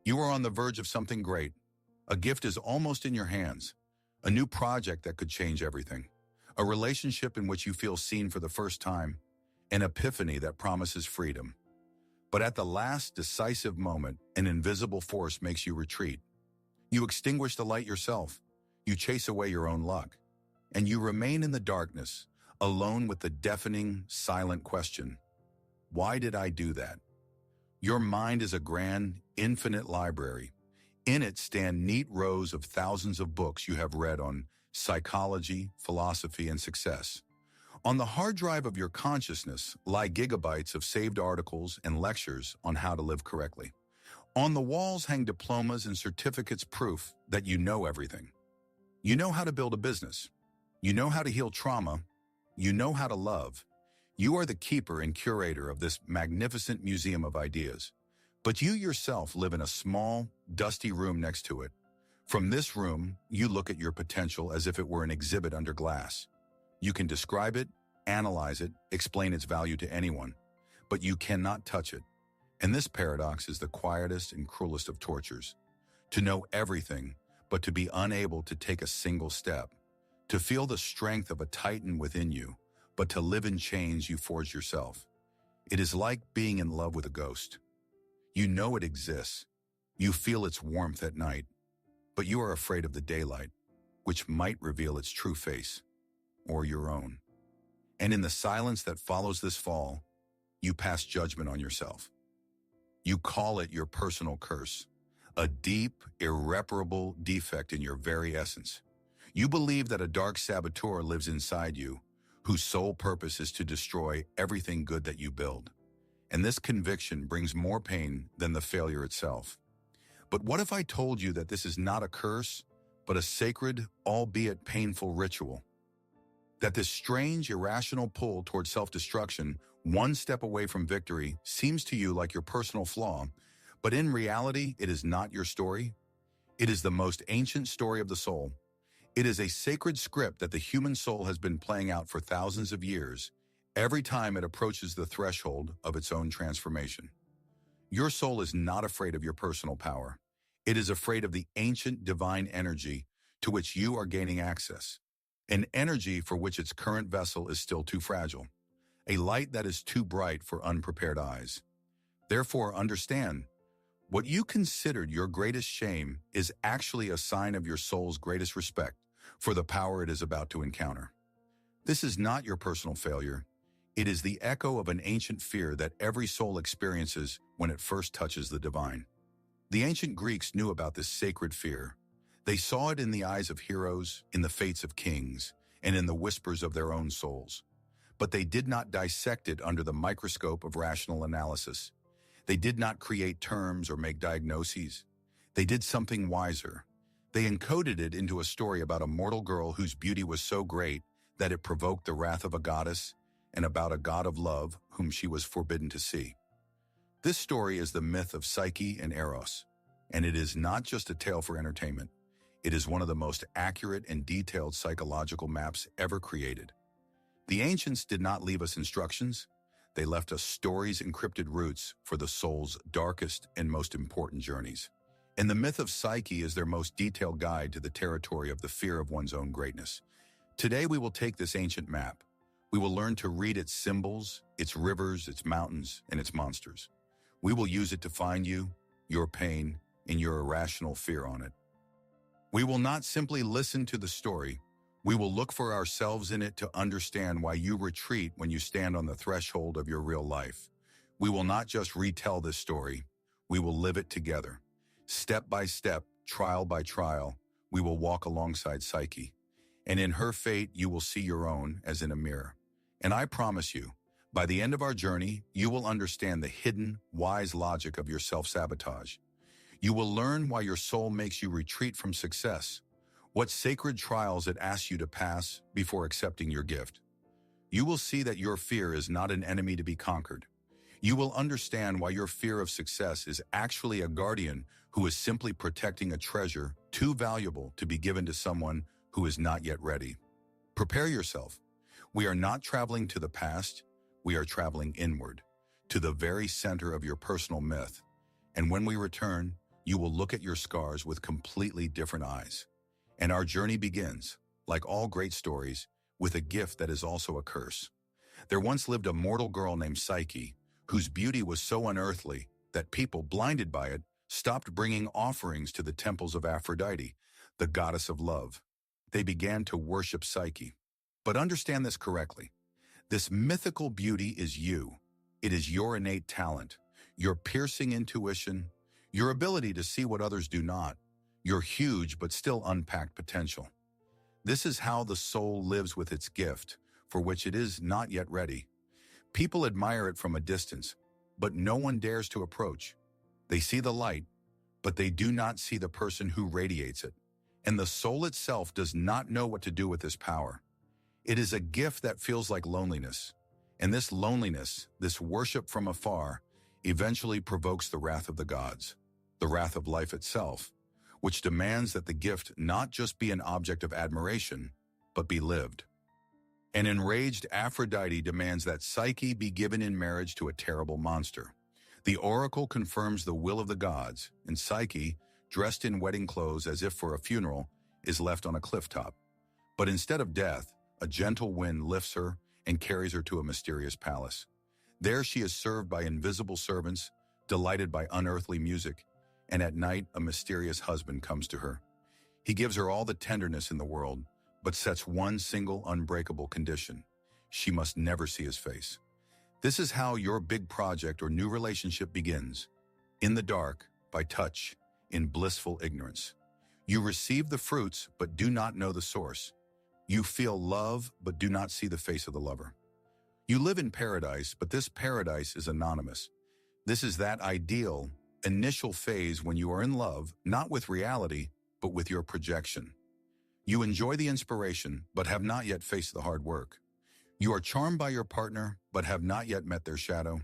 You are on the verge of something great. A gift is almost in your hands. A new project that could change everything. A relationship in which you feel seen for the first time. An epiphany that promises freedom. But at the last decisive moment, an invisible force makes you retreat. You extinguish the light yourself. You chase away your own luck. And you remain in the darkness, alone with the deafening, silent question. Why did I do that? Your mind is a grand, infinite library. In it stand neat rows of thousands of books you have read on psychology, philosophy, and success. On the hard drive of your consciousness lie gigabytes of saved articles and lectures on how to live correctly. On the walls hang diplomas and certificates, proof that you know everything. You know how to build a business. You know how to heal trauma. You know how to love. You are the keeper and curator of this magnificent museum of ideas. But you yourself live in a small, dusty room next to it. From this room, you look at your potential as if it were an exhibit under glass. You can describe it, analyze it, explain its value to anyone, but you cannot touch it. And this paradox is the quietest and cruelest of tortures. To know everything, but to be unable to take a single step. To feel the strength of a titan within you, but to live in chains you forge yourself. It is like being in love with a ghost. You know it exists. You feel its warmth at night, but you are afraid of the daylight, which might reveal its true face, or your own. And in the silence that follows this fall, you pass judgment on yourself. You call it your personal curse, a deep, irreparable defect in your very essence. You believe that a dark saboteur lives inside you, whose sole purpose is to destroy everything good that you build. And this conviction brings more pain than the failure itself. But what if I told you that this is not a curse, but a sacred, albeit painful ritual? That this strange, irrational pull toward self-destruction, one step away from victory, seems to you like your personal flaw, but in reality, it is not your story. It is the most ancient story of the soul. It is a sacred script that the human soul has been playing out for thousands of years, every time it approaches the threshold of its own transformation. Your soul is not afraid of your personal power. It is afraid of the ancient divine energy to which you are gaining access, an energy for which its current vessel is still too fragile, a light that is too bright for unprepared eyes. Therefore, understand, what you considered your greatest shame is actually a sign of your soul's greatest respect for the power it is about to encounter. This is not your personal failure. It is the echo of an ancient fear that every soul experiences when it first touches the divine. The ancient Greeks knew about this sacred fear. They saw it in the eyes of heroes, in the fates of kings, and in the whispers of their own souls. But they did not dissect it under the microscope of rational analysis. They did not create terms or make diagnoses. They did something wiser. They encoded it into a story about a mortal girl whose beauty was so great that it provoked the wrath of a goddess, and about a god of love whom she was forbidden to see. This story is the myth of Psyche and Eros, and it is not just a tale for entertainment. It is one of the most accurate and detailed psychological maps ever created. The ancients did not leave us instructions. They left us stories' encrypted routes for the soul's darkest and most important journeys. And the myth of Psyche is their most detailed guide to the territory of the fear of one's own greatness. Today we will take this ancient map. We will learn to read its symbols, its rivers, its mountains, and its monsters. We will use it to find you, your pain, and your irrational fear on it. We will not simply listen to the story. We will look for ourselves in it to understand why you retreat when you stand on the threshold of your real life. We will not just retell this story. We will live it together. Step by step, trial by trial, we will walk alongside Psyche. And in her fate, you will see your own as in a mirror. And I promise you, by the end of our journey, you will understand the hidden, wise logic of your self-sabotage. You will learn why your soul makes you retreat from success, what sacred trials it asks you to pass before accepting your gift. You will see that your fear is not an enemy to be conquered. You will understand why your fear of success is actually a guardian who is simply protecting a treasure too valuable to be given to someone who is not yet ready. Prepare yourself. We are not traveling to the past. We are traveling inward, to the very center of your personal myth. And when we return, you will look at your scars with completely different eyes. And our journey begins, like all great stories, with a gift that is also a curse. There once lived a mortal girl named Psyche, whose beauty was so unearthly that people, blinded by it, stopped bringing offerings to the temples of Aphrodite, the goddess of love. They began to worship Psyche. But understand this correctly. This mythical beauty is you. It is your innate talent, your piercing intuition, your ability to see what others do not, your huge but still unpacked potential. This is how the soul lives with its gift, for which it is not yet ready. People admire it from a distance, but no one dares to approach. They see the light, but they do not see the person who radiates it. And the soul itself does not know what to do with this power. It is a gift that feels like loneliness. And this loneliness, this worship from afar, eventually provokes the wrath of the gods, the wrath of life itself, which demands that the gift not just be an object of admiration, but be lived. An enraged Aphrodite demands that Psyche be given in marriage to a terrible monster. The oracle confirms the will of the gods, and Psyche, dressed in wedding clothes as if for a funeral, is left on a clifftop. But instead of death, a gentle wind lifts her and carries her to a mysterious palace. There she is served by invisible servants, delighted by unearthly music, and at night a mysterious husband comes to her. He gives her all the tenderness in the world, but sets one single unbreakable condition. She must never see his face. This is how your big project or new relationship begins. In the dark, by touch, in blissful ignorance. You receive the fruits, but do not know the source. You feel love, but do not see the face of the lover. You live in paradise, but this paradise is anonymous. This is that ideal, initial phase when you are in love, not with reality, but with your projection. You enjoy the inspiration, but have not yet faced the hard work. You are charmed by your partner, but have not yet met their shadow.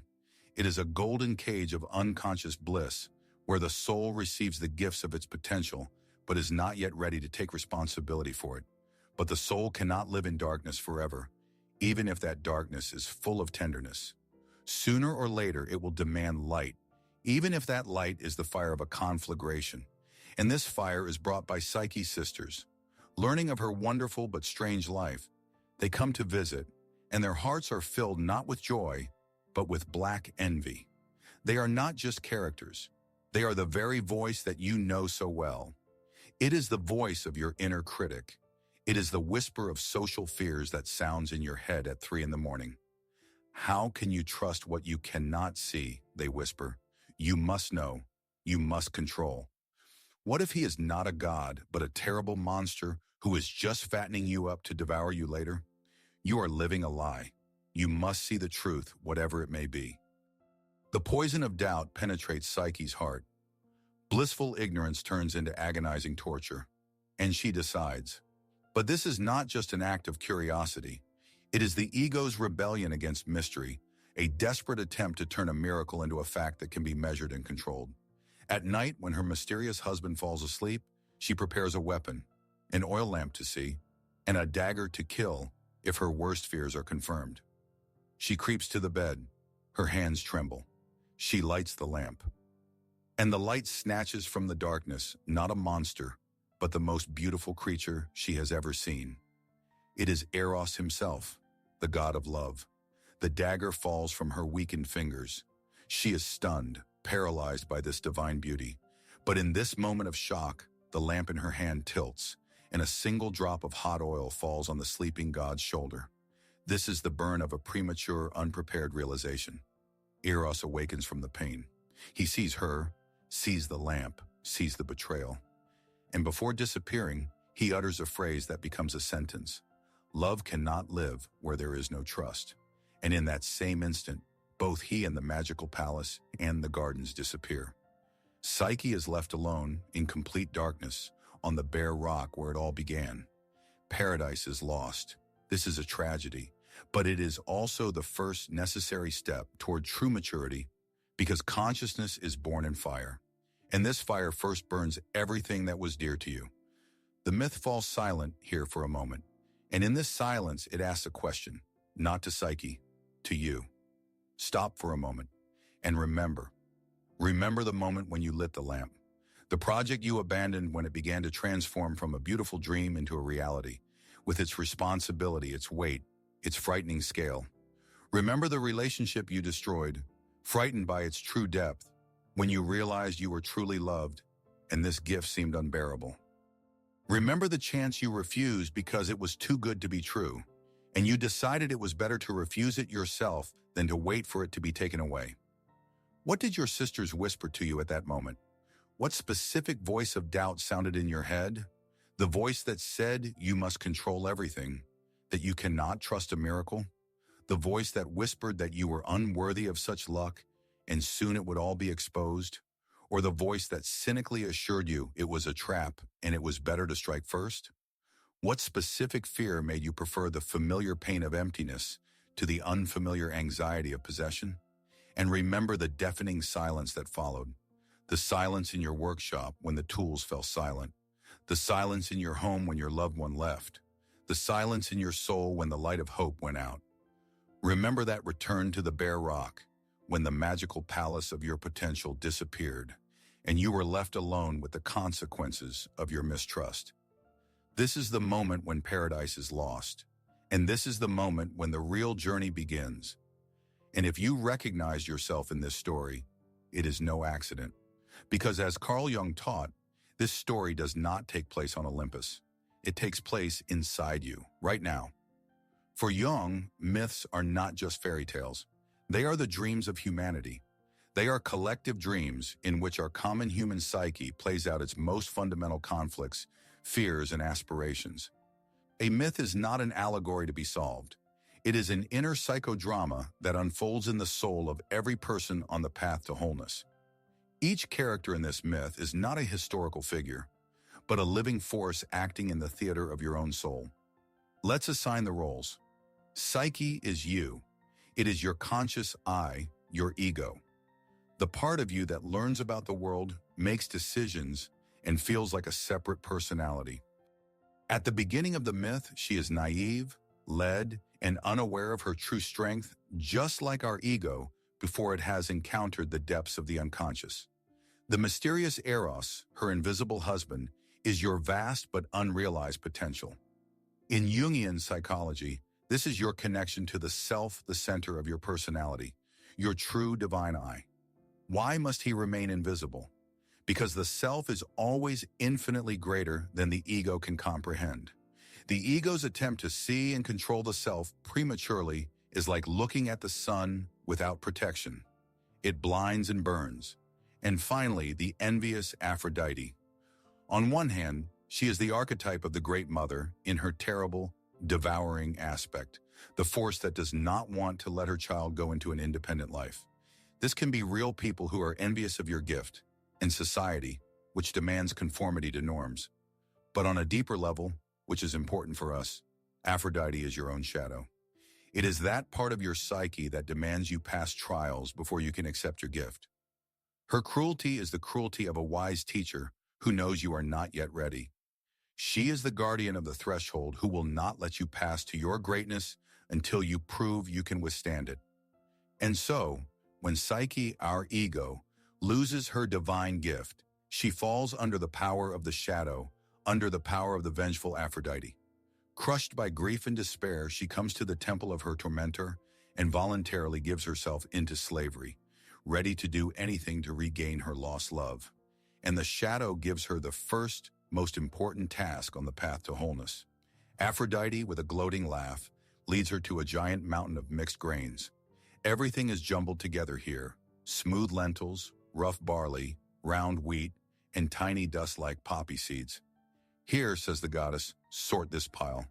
It is a golden cage of unconscious bliss, where the soul receives the gifts of its potential, but is not yet ready to take responsibility for it. But the soul cannot live in darkness forever, even if that darkness is full of tenderness. Sooner or later, it will demand light, even if that light is the fire of a conflagration. And this fire is brought by Psyche's sisters. Learning of her wonderful but strange life, they come to visit, and their hearts are filled not with joy, but with black envy. They are not just characters. They are the very voice that you know so well. It is the voice of your inner critic. It is the whisper of social fears that sounds in your head at 3 a.m. How can you trust what you cannot see, they whisper. You must know. You must control. What if he is not a god, but a terrible monster who is just fattening you up to devour you later? You are living a lie. You must see the truth, whatever it may be. The poison of doubt penetrates Psyche's heart. Blissful ignorance turns into agonizing torture, and she decides. But this is not just an act of curiosity. It is the ego's rebellion against mystery, a desperate attempt to turn a miracle into a fact that can be measured and controlled. At night, when her mysterious husband falls asleep, she prepares a weapon, an oil lamp to see, and a dagger to kill if her worst fears are confirmed. She creeps to the bed. Her hands tremble. She lights the lamp. And the light snatches from the darkness not a monster, but the most beautiful creature she has ever seen. It is Eros himself, the god of love. The dagger falls from her weakened fingers. She is stunned, paralyzed by this divine beauty. But in this moment of shock, the lamp in her hand tilts, and a single drop of hot oil falls on the sleeping god's shoulder. This is the burn of a premature, unprepared realization. Eros awakens from the pain. He sees her, sees the lamp, sees the betrayal. And before disappearing, he utters a phrase that becomes a sentence. Love cannot live where there is no trust. And in that same instant, both he and the magical palace and the gardens disappear. Psyche is left alone, in complete darkness, on the bare rock where it all began. Paradise is lost. This is a tragedy, but it is also the first necessary step toward true maturity, because consciousness is born in fire. And this fire first burns everything that was dear to you. The myth falls silent here for a moment, and in this silence it asks a question, not to Psyche, to you. Stop for a moment and remember. Remember the moment when you lit the lamp, The project you abandoned when it began to transform from a beautiful dream into a reality, with its responsibility, its weight, its frightening scale. Remember the relationship you destroyed, frightened by its true depth, when you realized you were truly loved, and this gift seemed unbearable. Remember the chance you refused because it was too good to be true, and you decided it was better to refuse it yourself than to wait for it to be taken away. What did your sisters whisper to you at that moment? What specific voice of doubt sounded in your head? The voice that said you must control everything, that you cannot trust a miracle? The voice that whispered that you were unworthy of such luck and soon it would all be exposed? Or the voice that cynically assured you it was a trap and it was better to strike first? What specific fear made you prefer the familiar pain of emptiness to the unfamiliar anxiety of possession? And remember the deafening silence that followed. The silence in your workshop when the tools fell silent. The silence in your home when your loved one left. The silence in your soul when the light of hope went out. Remember that return to the bare rock when the magical palace of your potential disappeared and you were left alone with the consequences of your mistrust. This is the moment when paradise is lost, and this is the moment when the real journey begins. And if you recognize yourself in this story, it is no accident. Because as Carl Jung taught, this story does not take place on Olympus. It takes place inside you, right now. For Jung, myths are not just fairy tales. They are the dreams of humanity. They are collective dreams in which our common human psyche plays out its most fundamental conflicts, fears, and aspirations. A myth is not an allegory to be solved. It is an inner psychodrama that unfolds in the soul of every person on the path to wholeness. Each character in this myth is not a historical figure, but a living force acting in the theater of your own soul. Let's assign the roles. Psyche is you. It is your conscious I, your ego. The part of you that learns about the world, makes decisions, and feels like a separate personality. At the beginning of the myth, she is naive, led, and unaware of her true strength, just like our ego before it has encountered the depths of the unconscious. The mysterious Eros, her invisible husband, is your vast but unrealized potential. In Jungian psychology, this is your connection to the self, the center of your personality, your true divine I. Why must he remain invisible? Because the self is always infinitely greater than the ego can comprehend. The ego's attempt to see and control the self prematurely is like looking at the sun without protection. It blinds and burns. And finally, the envious Aphrodite. On one hand, she is the archetype of the great mother in her terrible, devouring aspect, the force that does not want to let her child go into an independent life. This can be real people who are envious of your gift, and society, which demands conformity to norms. But on a deeper level, which is important for us, Aphrodite is your own shadow. It is that part of your psyche that demands you pass trials before you can accept your gift. Her cruelty is the cruelty of a wise teacher who knows you are not yet ready. She is the guardian of the threshold who will not let you pass to your greatness until you prove you can withstand it. And so, when Psyche, our ego, loses her divine gift, she falls under the power of the shadow, under the power of the vengeful Aphrodite. Crushed by grief and despair, she comes to the temple of her tormentor and voluntarily gives herself into slavery, ready to do anything to regain her lost love. And the shadow gives her the first, most important task on the path to wholeness. Aphrodite, with a gloating laugh, leads her to a giant mountain of mixed grains. Everything is jumbled together here: smooth lentils, rough barley, round wheat, and tiny dust-like poppy seeds. Here, says the goddess, sort this pile.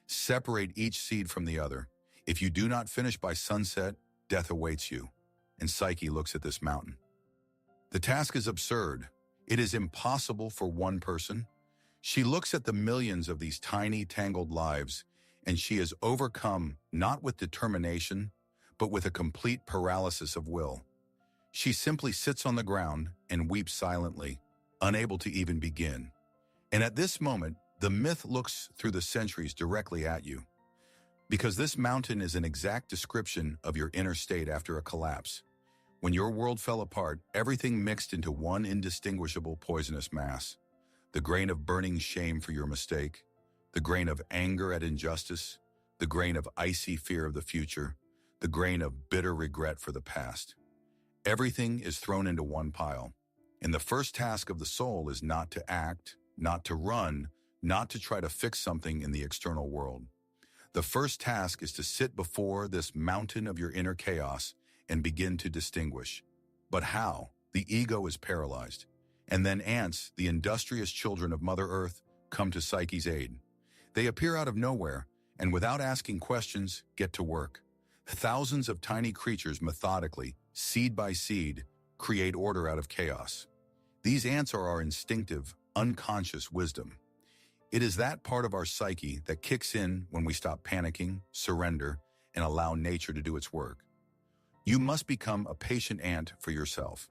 Separate each seed from the other. If you do not finish by sunset, death awaits you. And Psyche looks at this mountain. The task is absurd. It is impossible for one person. She looks at the millions of these tiny, tangled lives, and she is overcome not with determination, but with a complete paralysis of will. She simply sits on the ground and weeps silently, unable to even begin. And at this moment, the myth looks through the centuries directly at you. Because this mountain is an exact description of your inner state after a collapse. When your world fell apart, everything mixed into one indistinguishable poisonous mass. The grain of burning shame for your mistake, the grain of anger at injustice, the grain of icy fear of the future, the grain of bitter regret for the past. Everything is thrown into one pile. And the first task of the soul is not to act, not to run, not to try to fix something in the external world. The first task is to sit before this mountain of your inner chaos and begin to distinguish. But how? The ego is paralyzed. And then ants, the industrious children of Mother Earth, come to Psyche's aid. They appear out of nowhere, and without asking questions, get to work. Thousands of tiny creatures methodically, seed by seed, create order out of chaos. These ants are our instinctive, unconscious wisdom. It is that part of our psyche that kicks in when we stop panicking, surrender, and allow nature to do its work. You must become a patient ant for yourself.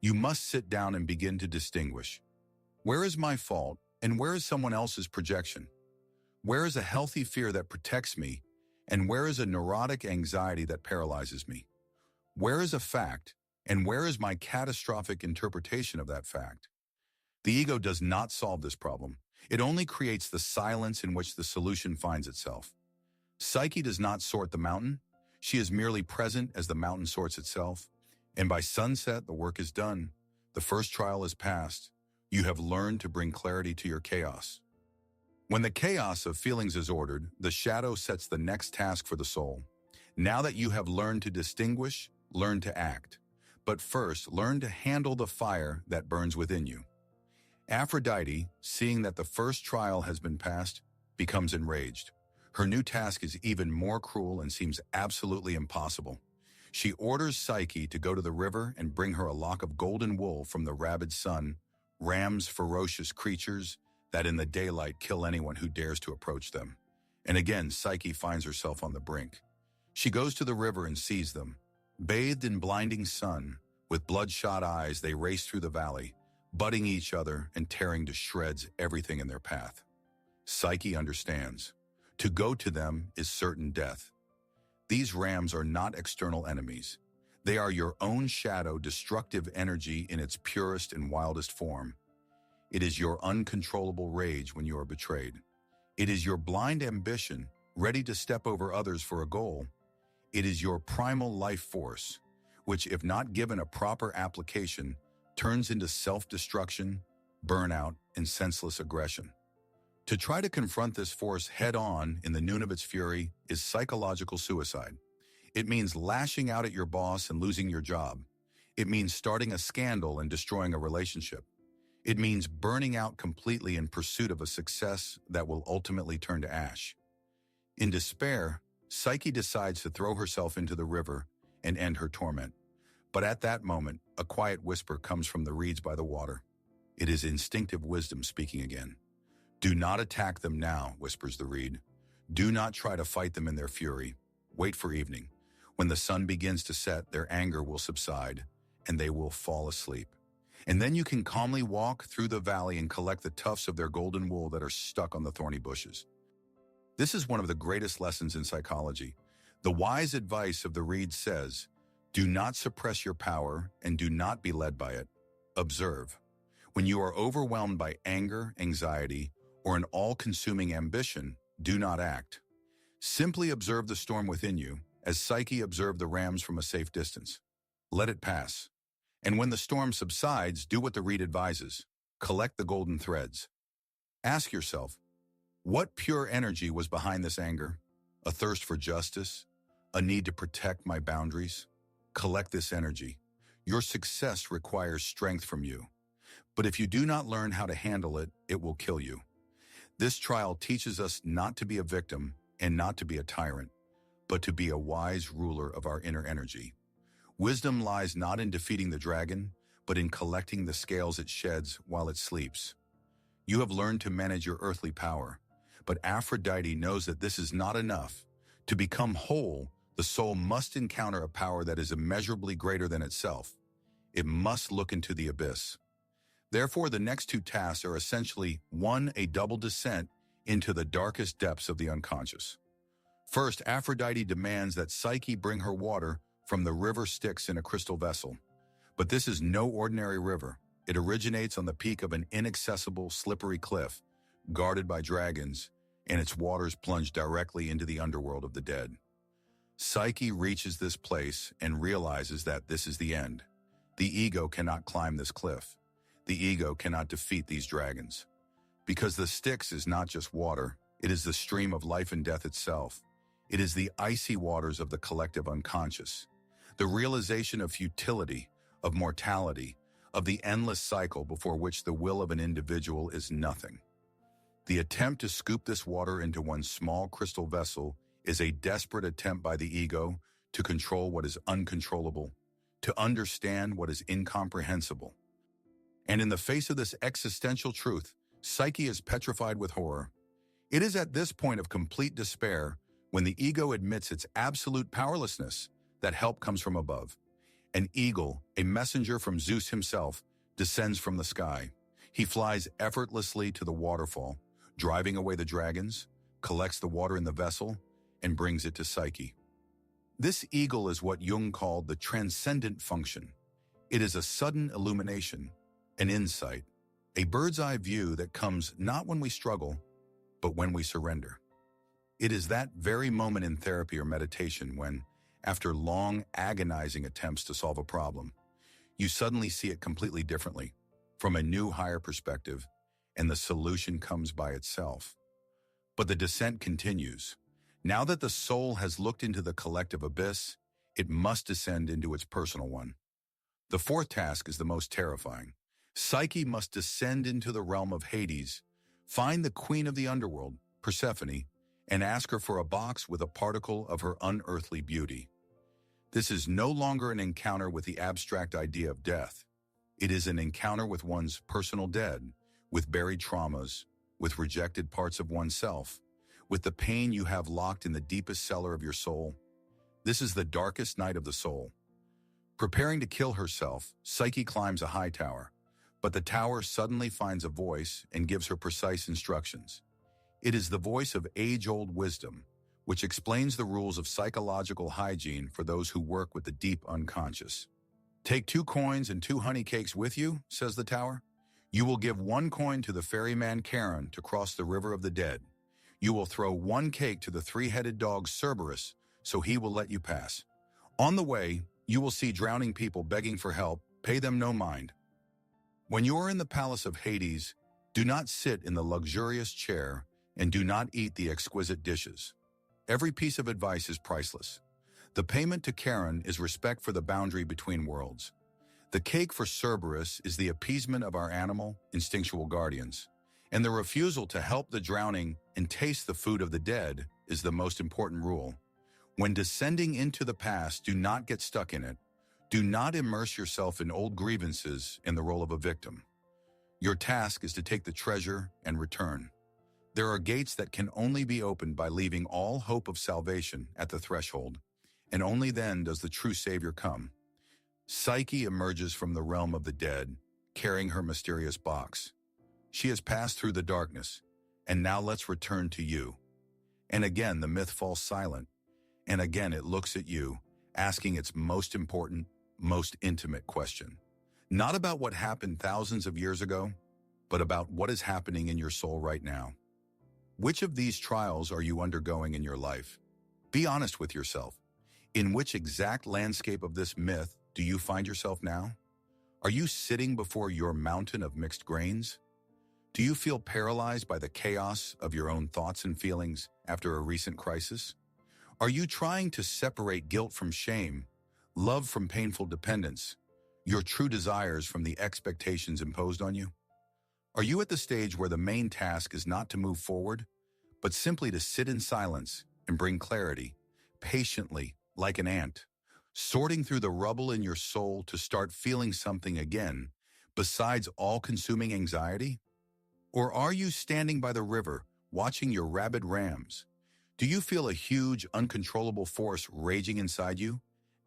You must sit down and begin to distinguish. Where is my fault, and where is someone else's projection? Where is a healthy fear that protects me, and where is a neurotic anxiety that paralyzes me? Where is a fact, and where is my catastrophic interpretation of that fact? The ego does not solve this problem. It only creates the silence in which the solution finds itself. Psyche does not sort the mountain. She is merely present as the mountain sorts itself. And by sunset, the work is done. The first trial is passed. You have learned to bring clarity to your chaos. When the chaos of feelings is ordered, the shadow sets the next task for the soul. Now that you have learned to distinguish, learn to act. But first, learn to handle the fire that burns within you. Aphrodite, seeing that the first trial has been passed, becomes enraged. Her new task is even more cruel and seems absolutely impossible. She orders Psyche to go to the river and bring her a lock of golden wool from the rabid sun, rams ferocious creatures that in the daylight kill anyone who dares to approach them. And again, Psyche finds herself on the brink. She goes to the river and sees them. Bathed in blinding sun, with bloodshot eyes, they race through the valley, butting each other and tearing to shreds everything in their path. Psyche understands. To go to them is certain death. These rams are not external enemies. They are your own shadow, destructive energy in its purest and wildest form. It is your uncontrollable rage when you are betrayed. It is your blind ambition, ready to step over others for a goal. It is your primal life force, which, if not given a proper application, turns into self-destruction, burnout, and senseless aggression. To try to confront this force head-on in the noon of its fury is psychological suicide. It means lashing out at your boss and losing your job. It means starting a scandal and destroying a relationship. It means burning out completely in pursuit of a success that will ultimately turn to ash. In despair, Psyche decides to throw herself into the river and end her torment. But at that moment, a quiet whisper comes from the reeds by the water. It is instinctive wisdom speaking again. "Do not attack them now," whispers the reed. "Do not try to fight them in their fury. Wait for evening. When the sun begins to set, their anger will subside, and they will fall asleep. And then you can calmly walk through the valley and collect the tufts of their golden wool that are stuck on the thorny bushes." This is one of the greatest lessons in psychology. The wise advice of the reed says, "Do not suppress your power and do not be led by it. Observe. When you are overwhelmed by anger, anxiety, or an all-consuming ambition, do not act. Simply observe the storm within you, as Psyche observed the rams from a safe distance. Let it pass. And when the storm subsides, do what the reed advises. Collect the golden threads. Ask yourself, what pure energy was behind this anger? A thirst for justice? A need to protect my boundaries? Collect this energy. Your success requires strength from you. But if you do not learn how to handle it, it will kill you. This trial teaches us not to be a victim and not to be a tyrant, but to be a wise ruler of our inner energy. Wisdom lies not in defeating the dragon, but in collecting the scales it sheds while it sleeps. You have learned to manage your earthly power, but Aphrodite knows that this is not enough. To become whole, the soul must encounter a power that is immeasurably greater than itself. It must look into the abyss. Therefore, the next two tasks are essentially, 1, a double descent into the darkest depths of the unconscious. First, Aphrodite demands that Psyche bring her water from the river Styx in a crystal vessel. But this is no ordinary river. It originates on the peak of an inaccessible, slippery cliff, guarded by dragons, and its waters plunge directly into the underworld of the dead. Psyche reaches this place and realizes that this is the end. The ego cannot climb this cliff. The ego cannot defeat these dragons. Because the Styx is not just water, it is the stream of life and death itself. It is the icy waters of the collective unconscious. The realization of futility, of mortality, of the endless cycle before which the will of an individual is nothing. The attempt to scoop this water into one small crystal vessel is a desperate attempt by the ego to control what is uncontrollable, to understand what is incomprehensible. And in the face of this existential truth, Psyche is petrified with horror. It is at this point of complete despair, when the ego admits its absolute powerlessness, that help comes from above. An eagle, a messenger from Zeus himself, descends from the sky. He flies effortlessly to the waterfall, driving away the dragons, collects the water in the vessel, and brings it to Psyche. This eagle is what Jung called the transcendent function. It is a sudden illumination, an insight, a bird's-eye view that comes not when we struggle, but when we surrender. It is that very moment in therapy or meditation when, after long, agonizing attempts to solve a problem, you suddenly see it completely differently, from a new, higher perspective, and the solution comes by itself. But the descent continues. Now that the soul has looked into the collective abyss, it must descend into its personal one. The fourth task is the most terrifying. Psyche must descend into the realm of Hades, find the queen of the underworld, Persephone, and ask her for a box with a particle of her unearthly beauty. This is no longer an encounter with the abstract idea of death. It is an encounter with one's personal dead, with buried traumas, with rejected parts of oneself, with the pain you have locked in the deepest cellar of your soul. This is the darkest night of the soul. Preparing to kill herself, Psyche climbs a high tower, but the tower suddenly finds a voice and gives her precise instructions. It is the voice of age-old wisdom, which explains the rules of psychological hygiene for those who work with the deep unconscious. "Take 2 coins and 2 honey cakes with you," says the tower. "You will give 1 coin to the ferryman Charon to cross the river of the dead. You will throw 1 cake to the 3-headed dog Cerberus, so he will let you pass. On the way, you will see drowning people begging for help. Pay them no mind. When you are in the palace of Hades, do not sit in the luxurious chair and do not eat the exquisite dishes. Every piece of advice is priceless. The payment to Charon is respect for the boundary between worlds. The cake for Cerberus is the appeasement of our animal, instinctual guardians. And the refusal to help the drowning and taste the food of the dead is the most important rule. When descending into the past, do not get stuck in it. Do not immerse yourself in old grievances in the role of a victim. Your task is to take the treasure and return. There are gates that can only be opened by leaving all hope of salvation at the threshold, and only then does the true Savior come. Psyche emerges from the realm of the dead, carrying her mysterious box. She has passed through the darkness, and now let's return to you. And again, the myth falls silent, and again it looks at you, asking its most important, most intimate question. Not about what happened thousands of years ago, but about what is happening in your soul right now. Which of these trials are you undergoing in your life? Be honest with yourself. In which exact landscape of this myth do you find yourself now? Are you sitting before your mountain of mixed grains? Do you feel paralyzed by the chaos of your own thoughts and feelings after a recent crisis? Are you trying to separate guilt from shame, love from painful dependence, your true desires from the expectations imposed on you? Are you at the stage where the main task is not to move forward, but simply to sit in silence and bring clarity, patiently, like an ant, sorting through the rubble in your soul to start feeling something again, besides all-consuming anxiety? Or are you standing by the river, watching your rabid rams? Do you feel a huge, uncontrollable force raging inside you?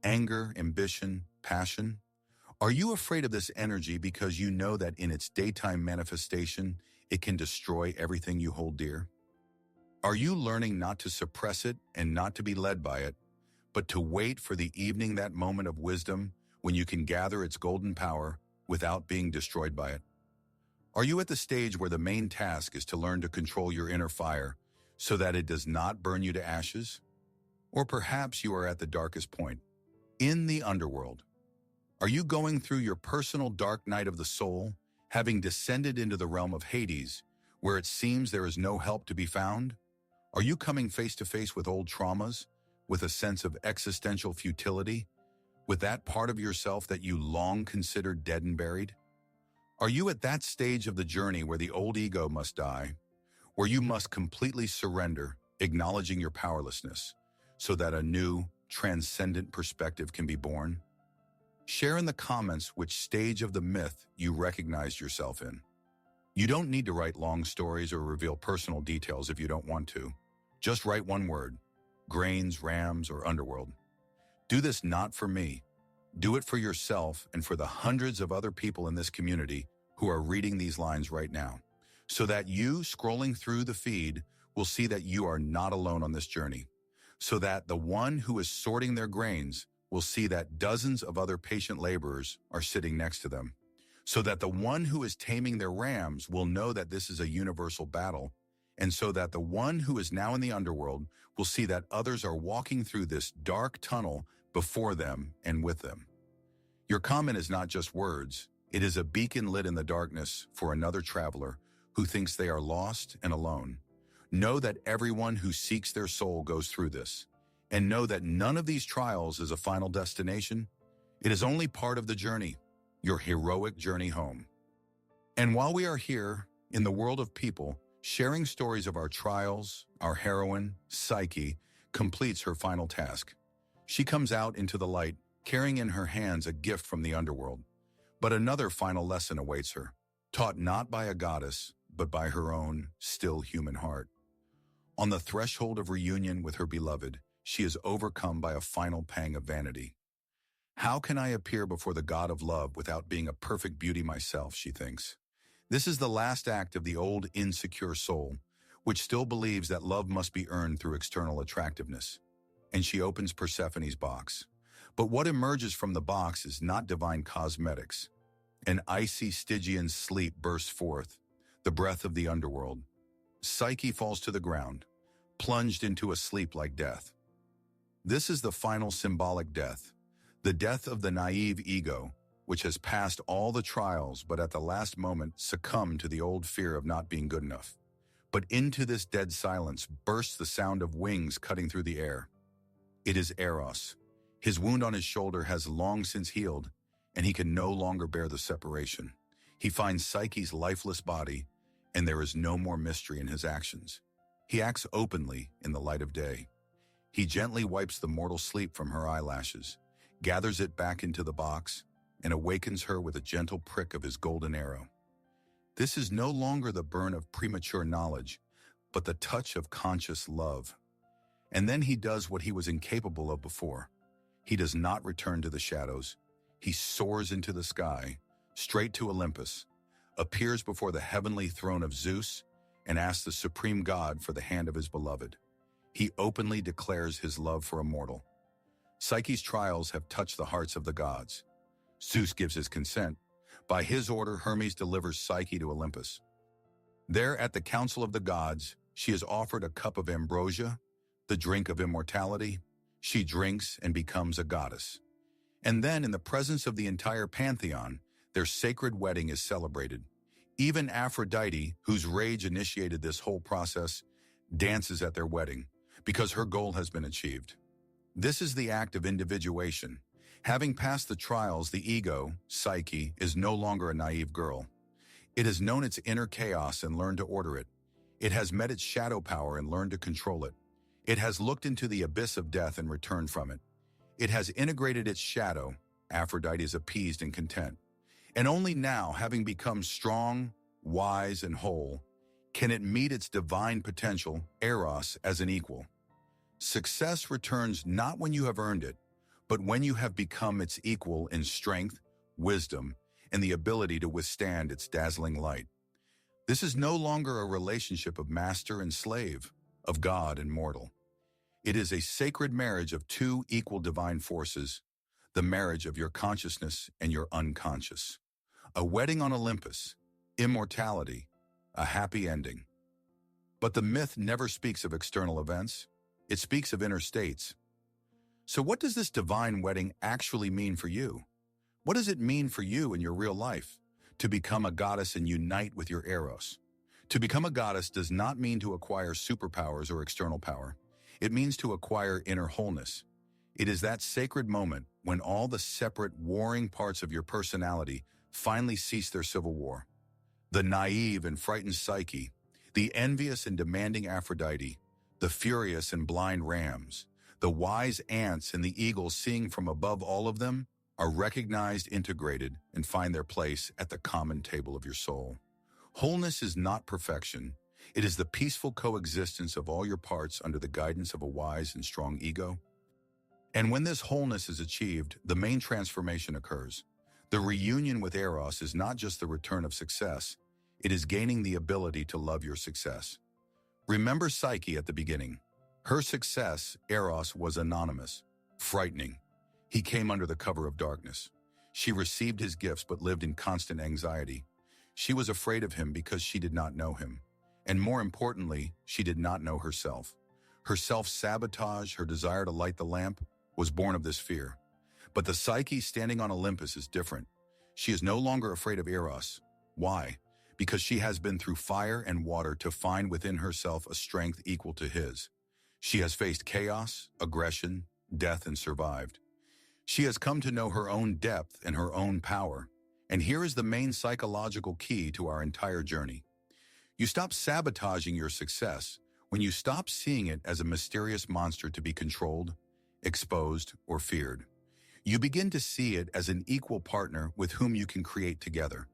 Anger, ambition, passion? Are you afraid of this energy because you know that in its daytime manifestation, it can destroy everything you hold dear? Are you learning not to suppress it and not to be led by it, but to wait for the evening, that moment of wisdom when you can gather its golden power without being destroyed by it? Are you at the stage where the main task is to learn to control your inner fire so that it does not burn you to ashes? Or perhaps you are at the darkest point, in the underworld. Are you going through your personal dark night of the soul, having descended into the realm of Hades, where it seems there is no help to be found? Are you coming face to face with old traumas, with a sense of existential futility, with that part of yourself that you long considered dead and buried? Are you at that stage of the journey where the old ego must die, where you must completely surrender, acknowledging your powerlessness, so that a new, transcendent perspective can be born? Share in the comments which stage of the myth you recognized yourself in. You don't need to write long stories or reveal personal details if you don't want to. Just write one word: grains, rams, or underworld. Do this not for me. Do it for yourself and for the hundreds of other people in this community who are reading these lines right now, so that you, scrolling through the feed, will see that you are not alone on this journey, so that the one who is sorting their grains will see that dozens of other patient laborers are sitting next to them, so that the one who is taming their rams will know that this is a universal battle, and so that the one who is now in the underworld will see that others are walking through this dark tunnel before them and with them. Your comment is not just words, it is a beacon lit in the darkness for another traveler who thinks they are lost and alone. Know that everyone who seeks their soul goes through this, and know that none of these trials is a final destination. It is only part of the journey, your heroic journey home. And while we are here, in the world of people, sharing stories of our trials, our heroine, Psyche, completes her final task. She comes out into the light, carrying in her hands a gift from the underworld. But another final lesson awaits her, taught not by a goddess, but by her own, still human heart. On the threshold of reunion with her beloved, she is overcome by a final pang of vanity. How can I appear before the God of love without being a perfect beauty myself, she thinks. This is the last act of the old insecure soul, which still believes that love must be earned through external attractiveness. And she opens Persephone's box. But what emerges from the box is not divine cosmetics. An icy Stygian sleep bursts forth, the breath of the underworld. Psyche falls to the ground, plunged into a sleep like death. This is the final symbolic death, the death of the naive ego, which has passed all the trials but at the last moment succumbed to the old fear of not being good enough. But into this dead silence bursts the sound of wings cutting through the air. It is Eros. His wound on his shoulder has long since healed, and he can no longer bear the separation. He finds Psyche's lifeless body, and there is no more mystery in his actions. He acts openly in the light of day. He gently wipes the mortal sleep from her eyelashes, gathers it back into the box, and awakens her with a gentle prick of his golden arrow. This is no longer the burn of premature knowledge, but the touch of conscious love. And then he does what he was incapable of before. He does not return to the shadows. He soars into the sky, straight to Olympus, appears before the heavenly throne of Zeus, and asks the supreme God for the hand of his beloved. He openly declares his love for a mortal. Psyche's trials have touched the hearts of the gods. Zeus gives his consent. By his order, Hermes delivers Psyche to Olympus. There, at the council of the gods, she is offered a cup of ambrosia, the drink of immortality. She drinks and becomes a goddess. And then, in the presence of the entire pantheon, their sacred wedding is celebrated. Even Aphrodite, whose rage initiated this whole process, dances at their wedding, because her goal has been achieved. This is the act of individuation. Having passed the trials, the ego, Psyche, is no longer a naive girl. It has known its inner chaos and learned to order it. It has met its shadow power and learned to control it. It has looked into the abyss of death and returned from it. It has integrated its shadow. Aphrodite is appeased and content. And only now, having become strong, wise, and whole, can it meet its divine potential, Eros, as an equal. Success returns not when you have earned it, but when you have become its equal in strength, wisdom, and the ability to withstand its dazzling light. This is no longer a relationship of master and slave, of God and mortal. It is a sacred marriage of two equal divine forces, the marriage of your consciousness and your unconscious. A wedding on Olympus, immortality, a happy ending. But the myth never speaks of external events. It speaks of inner states. So what does this divine wedding actually mean for you? What does it mean for you in your real life to become a goddess and unite with your eros? To become a goddess does not mean to acquire superpowers or external power. It means to acquire inner wholeness. It is that sacred moment when all the separate, warring parts of your personality finally cease their civil war. The naive and frightened psyche, the envious and demanding Aphrodite, the furious and blind rams, the wise ants and the eagles seeing from above all of them are recognized, integrated, and find their place at the common table of your soul. Wholeness is not perfection. It is the peaceful coexistence of all your parts under the guidance of a wise and strong ego. And when this wholeness is achieved, the main transformation occurs. The reunion with Eros is not just the return of success, it is gaining the ability to love your success. Remember Psyche at the beginning. Her success, Eros, was anonymous, frightening. He came under the cover of darkness. She received his gifts but lived in constant anxiety. She was afraid of him because she did not know him. And more importantly, she did not know herself. Her self-sabotage, her desire to light the lamp, was born of this fear. But the Psyche standing on Olympus is different. She is no longer afraid of Eros. Why? Because she has been through fire and water to find within herself a strength equal to his. She has faced chaos, aggression, death, and survived. She has come to know her own depth and her own power. And here is the main psychological key to our entire journey. You stop sabotaging your success when you stop seeing it as a mysterious monster to be controlled, exposed, or feared. You begin to see it as an equal partner with whom you can create together.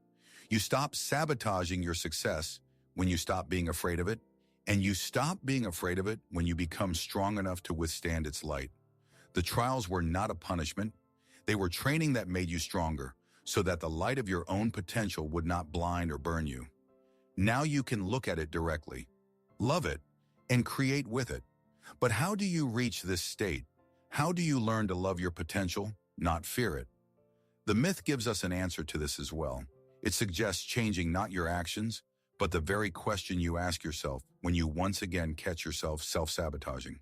You stop sabotaging your success when you stop being afraid of it, and you stop being afraid of it when you become strong enough to withstand its light. The trials were not a punishment. They were training that made you stronger, so that the light of your own potential would not blind or burn you. Now you can look at it directly, love it, and create with it. But how do you reach this state? How do you learn to love your potential, not fear it? The myth gives us an answer to this as well. It suggests changing not your actions, but the very question you ask yourself when you once again catch yourself self-sabotaging.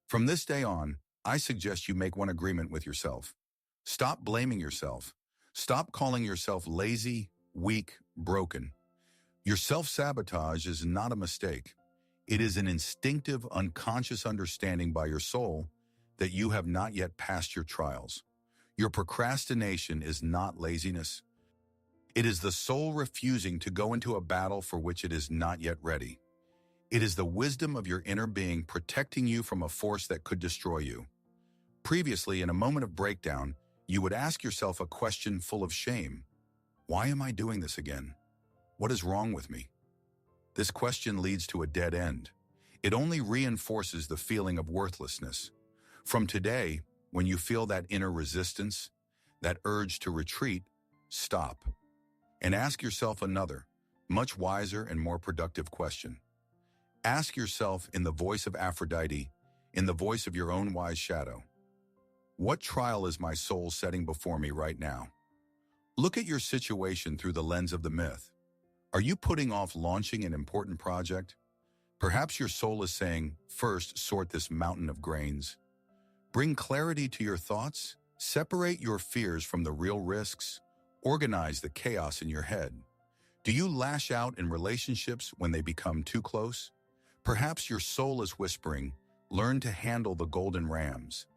From this day on, I suggest you make one agreement with yourself. Stop blaming yourself. Stop calling yourself lazy, weak, broken. Your self-sabotage is not a mistake. It is an instinctive, unconscious understanding by your soul that you have not yet passed your trials. Your procrastination is not laziness. It is the soul refusing to go into a battle for which it is not yet ready. It is the wisdom of your inner being protecting you from a force that could destroy you. Previously, in a moment of breakdown, you would ask yourself a question full of shame. Why am I doing this again? What is wrong with me? This question leads to a dead end. It only reinforces the feeling of worthlessness. From today, when you feel that inner resistance, that urge to retreat, stop and ask yourself another, much wiser and more productive question. Ask yourself in the voice of Aphrodite, in the voice of your own wise shadow. What trial is my soul setting before me right now? Look at your situation through the lens of the myth. Are you putting off launching an important project? Perhaps your soul is saying, first, sort this mountain of grains. Bring clarity to your thoughts. Separate your fears from the real risks. Organize the chaos in your head. Do you lash out in relationships when they become too close? Perhaps your soul is whispering, learn to handle the golden rams.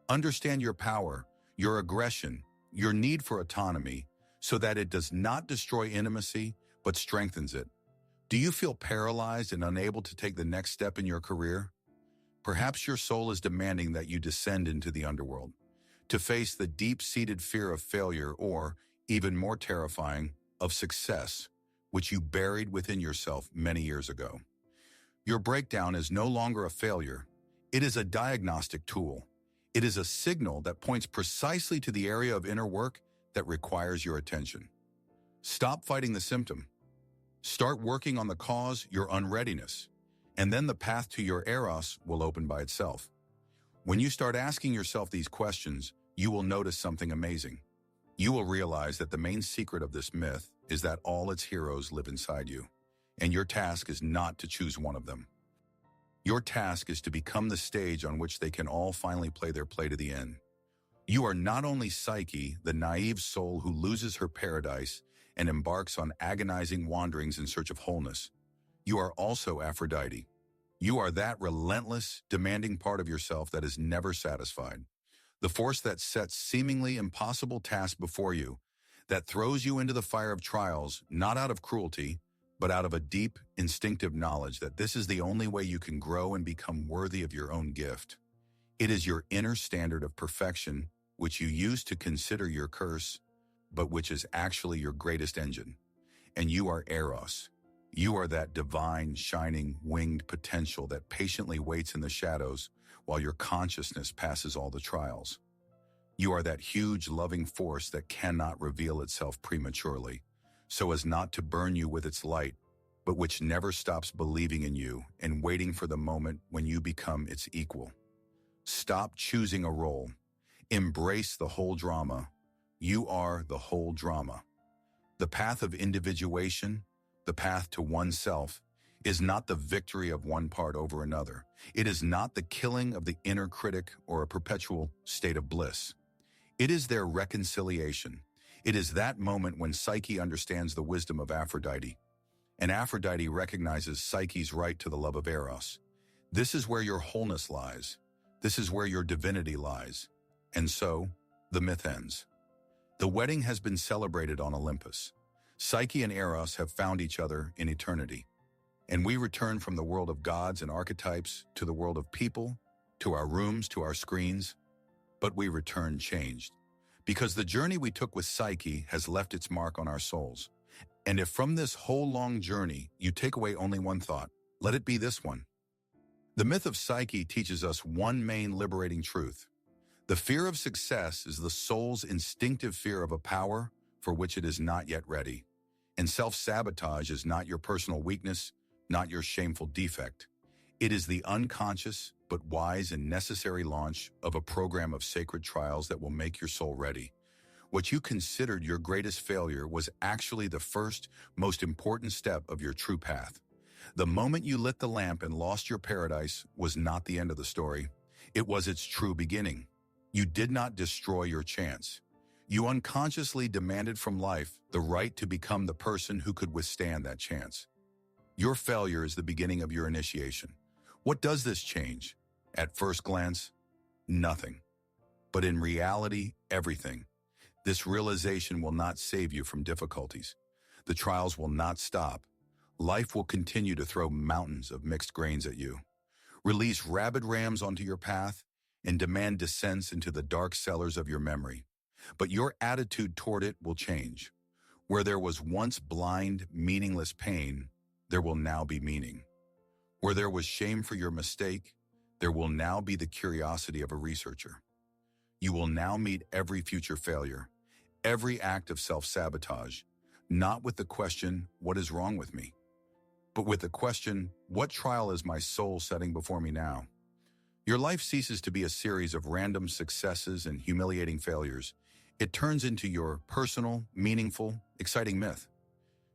Understand your power, your aggression, your need for autonomy, so that it does not destroy intimacy, but strengthens it. Do you feel paralyzed and unable to take the next step in your career? Perhaps your soul is demanding that you descend into the underworld, to face the deep-seated fear of failure or, even more terrifying, of success, which you buried within yourself many years ago. Your breakdown is no longer a failure. It is a diagnostic tool. It is a signal that points precisely to the area of inner work that requires your attention. Stop fighting the symptom. Start working on the cause, your unreadiness, and then the path to your eros will open by itself. When you start asking yourself these questions, you will notice something amazing. You will realize that the main secret of this myth is that all its heroes live inside you, and your task is not to choose one of them. Your task is to become the stage on which they can all finally play their play to the end. You are not only Psyche, the naive soul who loses her paradise and embarks on agonizing wanderings in search of wholeness. You are also Aphrodite. You are that relentless, demanding part of yourself that is never satisfied. The force that sets seemingly impossible tasks before you, that throws you into the fire of trials, not out of cruelty, but out of a deep, instinctive knowledge that this is the only way you can grow and become worthy of your own gift. It is your inner standard of perfection, which you use to consider your curse, but which is actually your greatest engine. And you are Eros. You are that divine, shining, winged potential that patiently waits in the shadows while your consciousness passes all the trials. You are that huge, loving force that cannot reveal itself prematurely, so as not to burn you with its light, but which never stops believing in you and waiting for the moment when you become its equal. Stop choosing a role. Embrace the whole drama. You are the whole drama. The path of individuation, the path to oneself, is not the victory of one part over another. It is not the killing of the inner critic or a perpetual state of bliss. It is their reconciliation. It is that moment when Psyche understands the wisdom of Aphrodite, and Aphrodite recognizes Psyche's right to the love of Eros. This is where your wholeness lies. This is where your divinity lies. And so, the myth ends. The wedding has been celebrated on Olympus. Psyche and Eros have found each other in eternity. And we return from the world of gods and archetypes to the world of people, to our rooms, to our screens. But we return changed. Because the journey we took with Psyche has left its mark on our souls. And if from this whole long journey you take away only one thought, let it be this one. The myth of Psyche teaches us one main liberating truth. The fear of success is the soul's instinctive fear of a power for which it is not yet ready. And self-sabotage is not your personal weakness, not your shameful defect. It is the unconscious but wise and necessary launch of a program of sacred trials that will make your soul ready. What you considered your greatest failure was actually the first, most important step of your true path. The moment you lit the lamp and lost your paradise was not the end of the story. It was its true beginning. You did not destroy your chance. You unconsciously demanded from life the right to become the person who could withstand that chance. Your failure is the beginning of your initiation. What does this change? At first glance, nothing. But in reality, everything. This realization will not save you from difficulties. The trials will not stop. Life will continue to throw mountains of mixed grains at you. Release rabid rams onto your path and demand descents into the dark cellars of your memory. But your attitude toward it will change. Where there was once blind, meaningless pain, there will now be meaning. Where there was shame for your mistake, there will now be the curiosity of a researcher. You will now meet every future failure, every act of self-sabotage, not with the question, what is wrong with me? But with the question, what trial is my soul setting before me now? Your life ceases to be a series of random successes and humiliating failures. It turns into your personal, meaningful, exciting myth.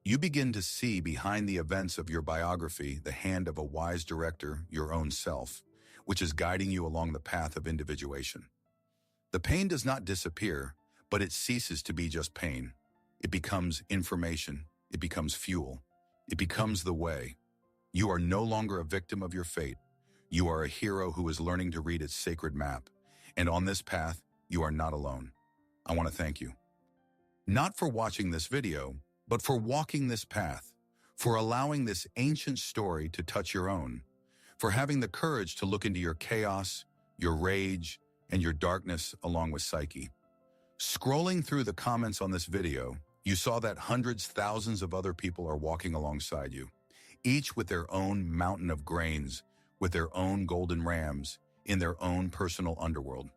You begin to see behind the events of your biography the hand of a wise director, your own self, which is guiding you along the path of individuation. The pain does not disappear, but it ceases to be just pain. It becomes information. It becomes fuel. It becomes the way. You are no longer a victim of your fate. You are a hero who is learning to read its sacred map. And on this path, you are not alone. I want to thank you. Not for watching this video, but for walking this path, for allowing this ancient story to touch your own, for having the courage to look into your chaos, your rage, and your darkness along with Psyche. Scrolling through the comments on this video, you saw that hundreds, thousands of other people are walking alongside you, each with their own mountain of grains, with their own golden rams, in their own personal underworld.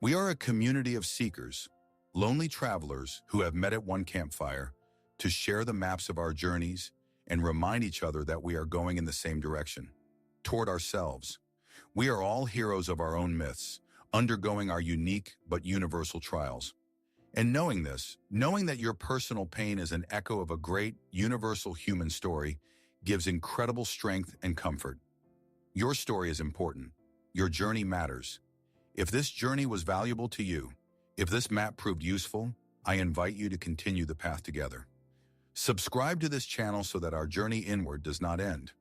We are a community of seekers, lonely travelers who have met at one campfire to share the maps of our journeys and remind each other that we are going in the same direction, toward ourselves. We are all heroes of our own myths, undergoing our unique but universal trials. And knowing this, knowing that your personal pain is an echo of a great, universal human story, gives incredible strength and comfort. Your story is important. Your journey matters. If this journey was valuable to you, if this map proved useful, I invite you to continue the path together. Subscribe to this channel so that our journey inward does not end.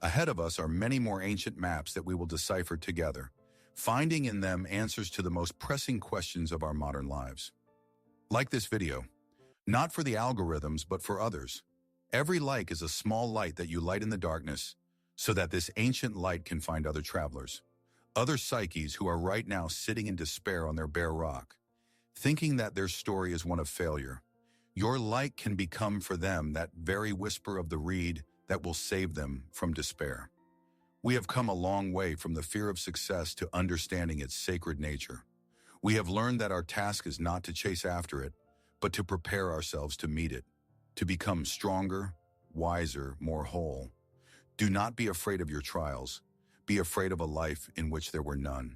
Ahead of us are many more ancient maps that we will decipher together, finding in them answers to the most pressing questions of our modern lives. Like this video, not for the algorithms, but for others. Every like is a small light that you light in the darkness, so that this ancient light can find other travelers, other psyches who are right now sitting in despair on their bare rock, thinking that their story is one of failure. Your light can become for them that very whisper of the reed that will save them from despair. We have come a long way from the fear of success to understanding its sacred nature. We have learned that our task is not to chase after it, but to prepare ourselves to meet it, to become stronger, wiser, more whole. Do not be afraid of your trials. Be afraid of a life in which there were none.